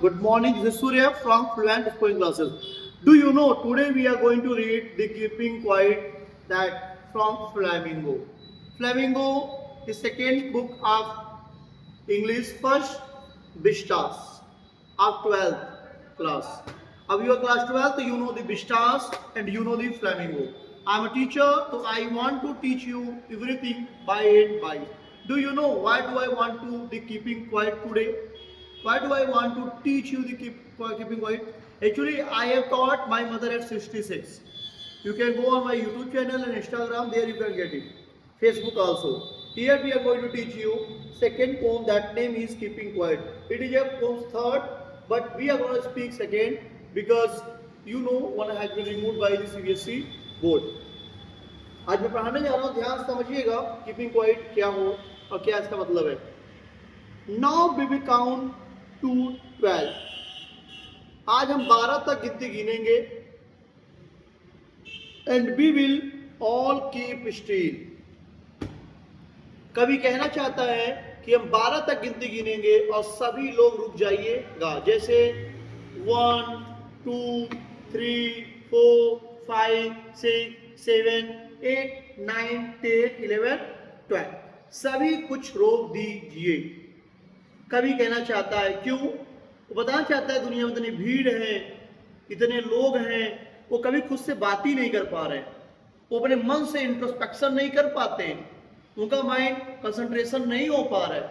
Good morning. This is Surya from Fluent Spoken Classes. Do you know today we are going to read the Keeping Quiet that from Flamingo. Flamingo is second book of English first Vistas of 12th class. अब you are class 12, so you know the Vistas and you know the Flamingo. I am a teacher, so I want to teach you everything by and by. Do you know why do I want to the keeping quiet today? Why do I want to teach you the keeping quiet? Actually, I have taught my mother at 66. You can go on my YouTube channel and Instagram, there you can get it. Facebook also. Here we are going to teach you second poem, that name is Keeping Quiet. It is a poem's third, but we are going to speak second because you know one has been removed by the CBSE board. आज मैं पढ़ाने जा रहा हूँ, ध्यान समझिएगा keeping quiet क्या हो और क्या इसका मतलब है. Now we will count to 12. आज हम 12 तक गिनती गिनेंगे and we will all keep still. कवि कहना चाहता है कि हम 12 तक गिनती गिनेंगे और सभी लोग रुक जाइएगा. जैसे 1, 2, 3, 4, 5, 6, 7, 8, 9, 10, 11, 12. सभी कुछ रोक दीजिए. कवि कहना चाहता है, क्यों? वो बताना चाहता है दुनिया में इतनी भीड़ है, इतने लोग हैं, वो कभी खुद से बात ही नहीं कर पा रहे, वो अपने मन से इंट्रोस्पेक्शन नहीं कर पाते, उनका माइंड कंसंट्रेशन नहीं हो पा रहा है.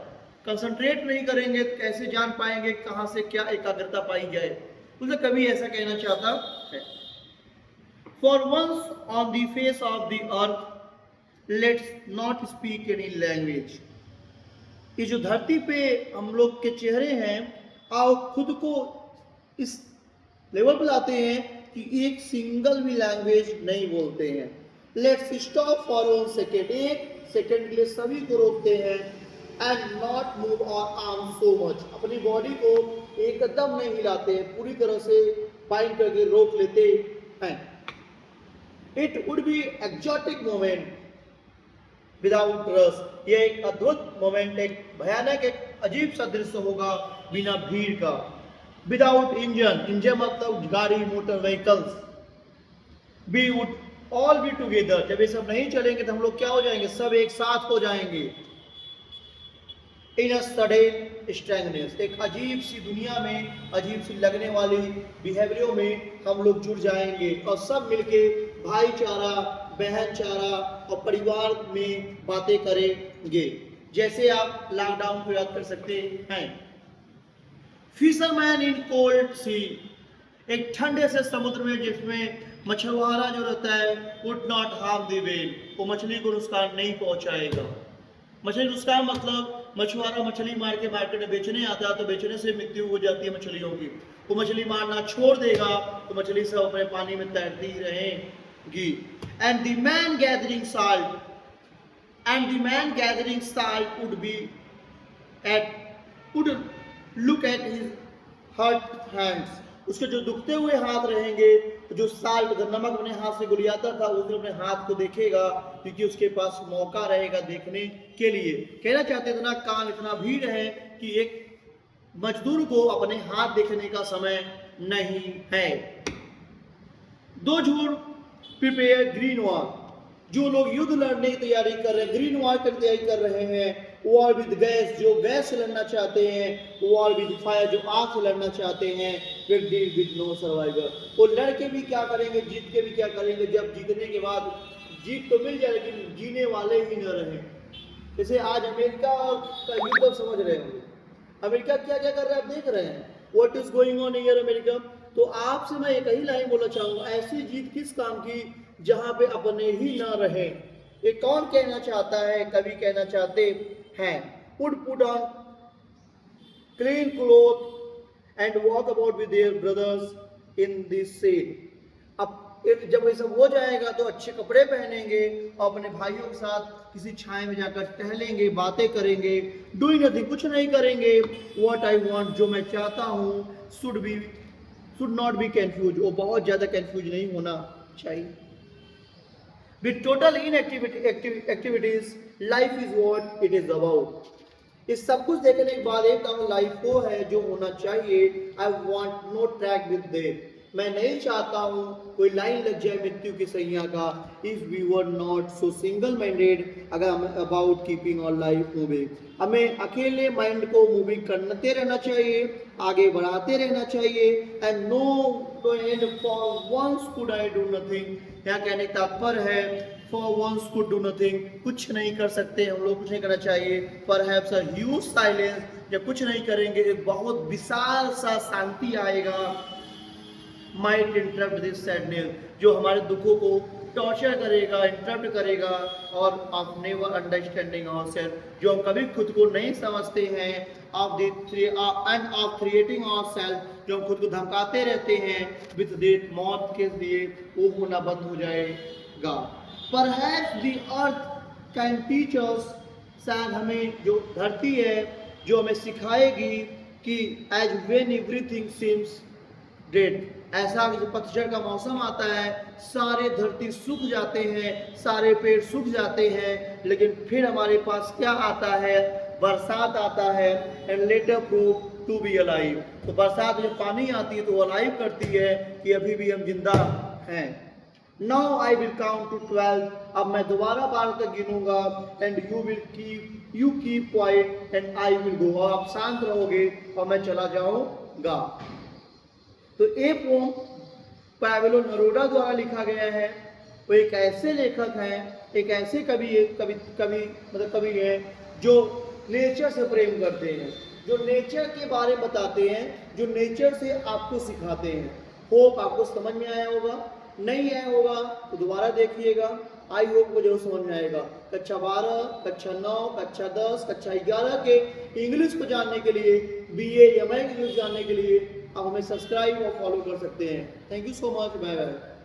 कंसंट्रेट नहीं करेंगे तो कैसे जान पाएंगे कहाँ से क्या एकाग्रता पाई जाए. उसने कवि ऐसा कहना चाहता है. For once on the face of the earth let's not speak any language. ये जो धरती पे हम लोग के चेहरे हैं, आओ खुद को इस लेवल पर लाते हैं कि एक सिंगल भी लैंग्वेज नहीं बोलते हैं. Let's stop for 1 second. एक सेकेंड के लिए सभी को रोकते हैं. And not move our arm so much. अपनी बॉडी को एकदम नहीं हिलाते हैं, पूरी तरह से बाइंड करके रोक लेते हैं. It would be exotic moment without रस. यह एक अद्भुत मोमेंट, एक भयानक, एक अजीब सा दृश्य होगा बिना भीड़ का. Without engine. इंजन मतलब गाड़ी, motor vehicles. We would all be together. जब ये सब नहीं चलेंगे तो हम लोग क्या हो जाएंगे? सब एक साथ हो जाएंगे. इन अ सडन स्ट्रेंथनेस. एक अजीब सी दुनिया में, अजीब सी लगने वाली बिहेवियरों में हम लोग जुड़ जाएंगे और सब मिलके भाईचारा, बहनचारा और परिवार में बातें करेंगे. जैसे आप लॉकडाउन को याद कर सकते हैं. फिशरमैन इन कोल्ड सी. एक ठंडे से समुद्र में जिसमें मछुआरा जो रहता है, would not harm the whale. वो मछली को नुकसान नहीं पहुंचाएगा. मछली नुकसान मतलब मछुआरा मछली मार के मार्केट में बेचने आता है तो बेचने से मृत्यु हो जाती है मछलियों की. वो मछली मारना छोड़ देगा तो मछली सब अपने पानी में तैरती रहेगी. And the man gathering salt. And the man gathering salt would be at would look at his hurt hands. उसके जो दुखते हुए हाथ रहेंगे, तो जो साल्ट नमक अपने हाथ से गुलियाता था उसने अपने हाथ को देखेगा, क्योंकि उसके पास मौका रहेगा देखने के लिए. कहना चाहते इतना काम, इतना भीड़ है कि एक मजदूर को अपने हाथ देखने का समय नहीं है. दो झूठ प्रिपेयर ग्रीन वॉर. जो लोग युद्ध लड़ने की तैयारी कर रहे हैं, ग्रीन वॉर की तैयारी कर रहे हैं. वॉर विद गैस, जो गैस से लड़ना चाहते हैं. वॉर विद फायर, जो आग से लड़ना चाहते हैं. Will deal with no survivor. वो लड़के भी क्या करेंगे, जीत के भी क्या करेंगे. जब जीतने के बाद जीत तो मिल जाए लेकिन जीने वाले ही न रहे. जैसे आज अमेरिका और का युद्ध समझ रहे होंगे. अमेरिका क्या क्या कर रहा है आप देख रहे हैं. What is going on here America. तो आपसे मैं एक ही लाइन बोलना चाहूंगा, ऐसी जीत किस काम की जहां पे अपने ही ना रहे. ये कौन कहना चाहता है? कवि कहना चाहते हैं. Would put on clean clothes and walk about with their brothers in the shade. अब जब ये सब हो जाएगा तो अच्छे कपड़े पहनेंगे और अपने भाइयों के साथ किसी छाए में जाकर टहलेंगे, बातें करेंगे. डूइंग नथिंग, कुछ नहीं करेंगे. What I want, जो मैं चाहता हूँ. should not be confused. वो बहुत ज्यादा कंफ्यूज नहीं होना चाहिए. With total inactivity activities, life is what it is about. इस सब कुछ देखने के बाद एक लाइफ वो है जो होना चाहिए। I want no track with they, मैं नहीं चाहता हूं कोई लाइन लग जाए मृत्यु की सैया का। If we were not so single minded, अगर हम about keeping our life moving, हमें अकेले माइंड को मूविंग करते रहना चाहिए, आगे बढ़ाते रहना चाहिए। And no and for once could I do nothing, यहाँ कहने का तात्पर्य है for once could do nothing, कुछ नहीं कर सकते हम लोग, कुछ नहीं करना चाहिए। परहैप्स अ ह्यूज साइलेंस, जब कुछ नहीं करेंगे एक बहुत विशाल सा शांति आएगा। माइट इंटरप्ट दिस सैडनेस, जो हमारे दुखों को टॉर्चर करेगा, इंटरप्ट करेगा। और ऑफ नेवर अंडरस्टैंडिंग आवरसेल्फ, जो हम कभी खुद को नहीं समझते हैं। Of and of creating ourself, जो हम खुद को धमकाते रहते हैं विद डेथ, मौत के लिए, वो होना बंद हो जाएगा। Perhaps the earth can teach us, शायद हमें जो धरती है जो हमें सिखाएगी कि as when everything seems dead, ऐसा जब पतझड़ का मौसम आता है, सारे धरती सूख जाते हैं, सारे पेड़ सूख जाते हैं, लेकिन फिर हमारे पास क्या आता है? बरसात आता है। And later prove to be alive, तो बरसात जब पानी आती है तो वो अलाइव करती है कि अभी भी हम जिंदा हैं। Now I will count to 12, अब मैं दोबारा 12 तक गिनूंगा। And you keep quiet and I will go, आप शांत रहोगे और मैं चला जाऊंगा। तो ये पोम पावेलो नरोडा द्वारा लिखा गया है। वो एक ऐसे लेखक हैं, एक ऐसे कवि हैं जो नेचर से प्रेम करते हैं, जो नेचर के बारे में बताते हैं, जो नेचर से आपको सिखाते हैं। होप आपको समझ में आया होगा, नहीं आया होगा तो दोबारा देखिएगा। आई होप को जरूर समझ में आएगा। कक्षा 12, कक्षा 9, कक्षा 10, कक्षा 11 के इंग्लिश को जानने के लिए, BA या इंग्लिश जानने के लिए आप हमें सब्सक्राइब और फॉलो कर सकते हैं। Thank you so much, bye bye.